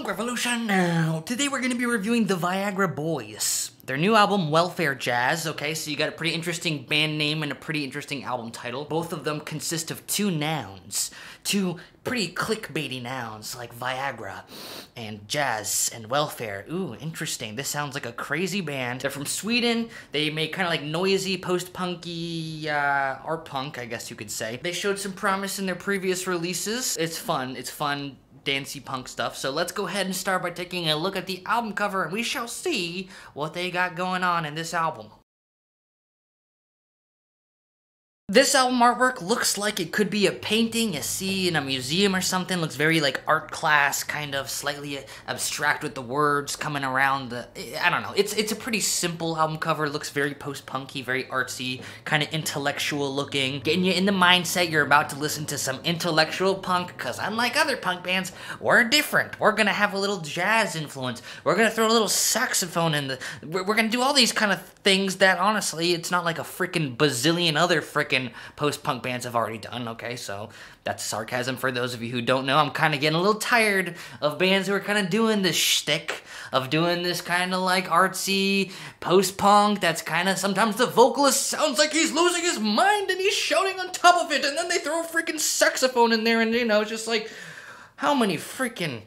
Punk Revolution now. Today we're going to be reviewing the Viagra Boys. Their new album, Welfare Jazz. Okay, so you got a pretty interesting band name and a pretty interesting album title. Both of them consist of two nouns. Two pretty clickbaity nouns like Viagra and jazz and welfare. Ooh, interesting. This sounds like a crazy band. They're from Sweden. They make kind of like noisy, post-punky, art punk, I guess you could say. They showed some promise in their previous releases. It's fun. It's fun. Dancey punk stuff. So let's go ahead and start by taking a look at the album cover and we shall see what they got going on in this album. This album artwork looks like it could be a painting you see in a museum or something. Looks very like art class, kind of slightly abstract with the words coming around the... I don't know. It's a pretty simple album cover. It looks very post-punky, very artsy, kind of intellectual looking. Getting you in the mindset you're about to listen to some intellectual punk, because unlike other punk bands, we're different. We're gonna have a little jazz influence. We're gonna throw a little saxophone in the... We're gonna do all these kind of things that, honestly, it's not like a freaking bazillion other freaking post-punk bands have already done, okay? So that's sarcasm for those of you who don't know. I'm kind of getting a little tired of bands who are kind of doing this shtick, of doing this kind of like artsy post-punk that's kind of, sometimes the vocalist sounds like he's losing his mind and he's shouting on top of it, and then they throw a freaking saxophone in there, and you know, it's just like, how many freaking...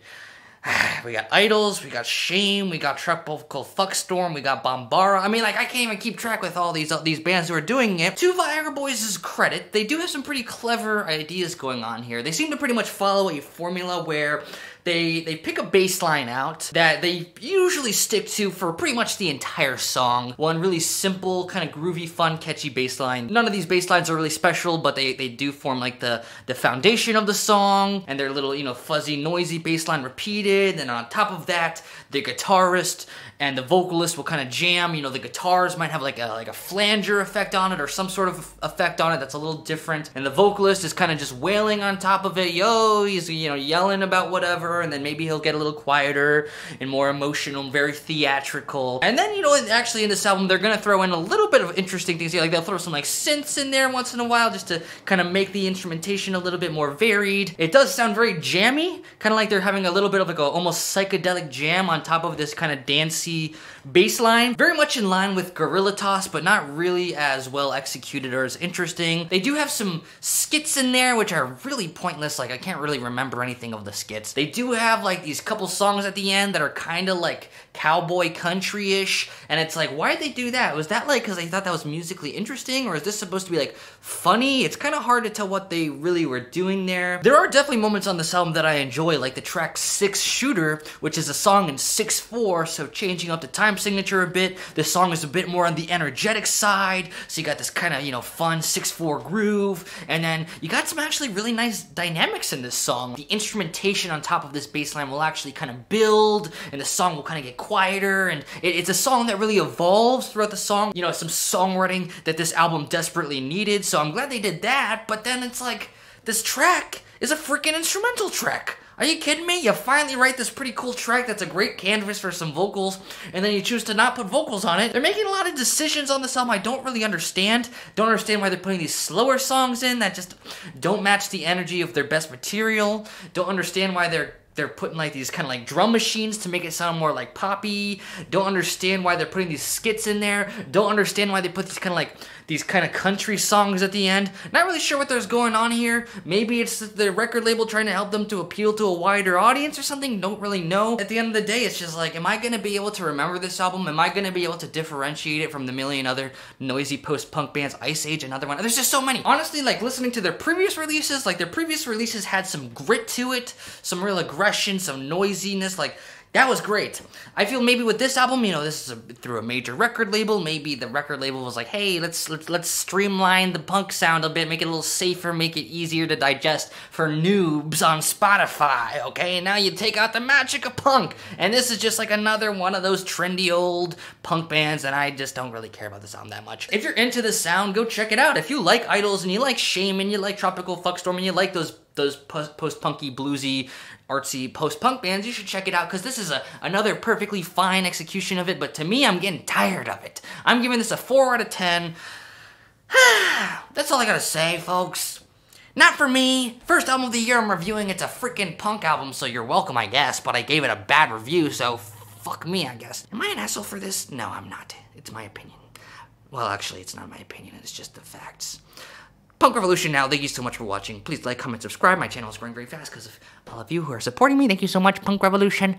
We got Idols, we got Shame, we got Tropical Fuckstorm, we got Bombara. I mean, like, I can't even keep track with all these bands who are doing it. To Viagra Boys' credit, they do have some pretty clever ideas going on here. They seem to pretty much follow a formula where they pick a bass line out that they usually stick to for pretty much the entire song. One really simple, kind of groovy, fun, catchy bass line. None of these bass lines are really special, but they do form like the foundation of the song, and their little, you know, fuzzy, noisy bass line repeated, and on top of that, the guitarist and the vocalist will kind of jam. You know, the guitars might have like a flanger effect on it or some sort of effect on it that's a little different, and the vocalist is kind of just wailing on top of it. Yo, he's, you know, yelling about whatever, and then maybe he'll get a little quieter and more emotional, very theatrical. And then, you know, actually in this album, they're gonna throw in a little bit of interesting things here. Like, they'll throw some like synths in there once in a while just to kind of make the instrumentation a little bit more varied. It does sound very jammy, kind of like they're having a little bit of like a almost psychedelic jam on top of this kind of dancey bass line. Very much in line with Gorilla Toss, but not really as well executed or as interesting. They do have some skits in there, which are really pointless. Like, I can't really remember anything of the skits. They do have like these couple songs at the end that are kind of like cowboy country-ish, and it's like, why'd they do that? Was that like because they thought that was musically interesting, or is this supposed to be like funny? It's kind of hard to tell what they really were doing there. There are definitely moments on this album that I enjoy, like the track 6 Shooter, which is a song in 6/4, so changing up the time signature a bit. This song is a bit more on the energetic side, so you got this kind of, you know, fun 6/4 groove, and then you got some actually really nice dynamics in this song. The instrumentation on top of this bass line will actually kind of build, and the song will kind of get quieter, and it's a song that really evolves throughout the song. You know, some songwriting that this album desperately needed, so I'm glad they did that, but then it's like, this track is a freaking instrumental track. Are you kidding me? You finally write this pretty cool track that's a great canvas for some vocals, and then you choose to not put vocals on it. They're making a lot of decisions on this album I don't really understand. Don't understand why they're putting these slower songs in that just don't match the energy of their best material. Don't understand why they're putting like these kind of like drum machines to make it sound more like poppy. Don't understand why they're putting these skits in there. Don't understand why they put these kind of country songs at the end. Not really sure what there's going on here. Maybe it's the record label trying to help them to appeal to a wider audience or something. Don't really know. At the end of the day, it's just like, am I gonna be able to remember this album? Am I gonna be able to differentiate it from the million other noisy post-punk bands? Ice Age, another one. There's just so many. Honestly, like, listening to their previous releases, like, their previous releases had some grit to it, some real aggression, some noisiness, like, that was great. I feel maybe with this album, you know, this is through a major record label. Maybe the record label was like, hey, let's streamline the punk sound a bit, make it a little safer, make it easier to digest for noobs on Spotify, okay? And now you take out the magic of punk, and this is just like another one of those trendy old punk bands, and I just don't really care about this album that much. If you're into this sound, go check it out. If you like Idols, and you like Shame, and you like Tropical Fuckstorm, and you like those post-punky, bluesy, artsy post-punk bands, you should check it out, because this is another perfectly fine execution of it, but to me, I'm getting tired of it. I'm giving this a 4 out of 10. That's all I gotta say, folks. Not for me. First album of the year I'm reviewing, it's a freaking punk album, so you're welcome, I guess, but I gave it a bad review, so fuck me, I guess. Am I an asshole for this? No, I'm not. It's my opinion. Well, actually, it's not my opinion, it's just the facts. Punk Revolution now. Thank you so much for watching. Please like, comment, subscribe. My channel is growing very fast because of all of you who are supporting me. Thank you so much, Punk Revolution.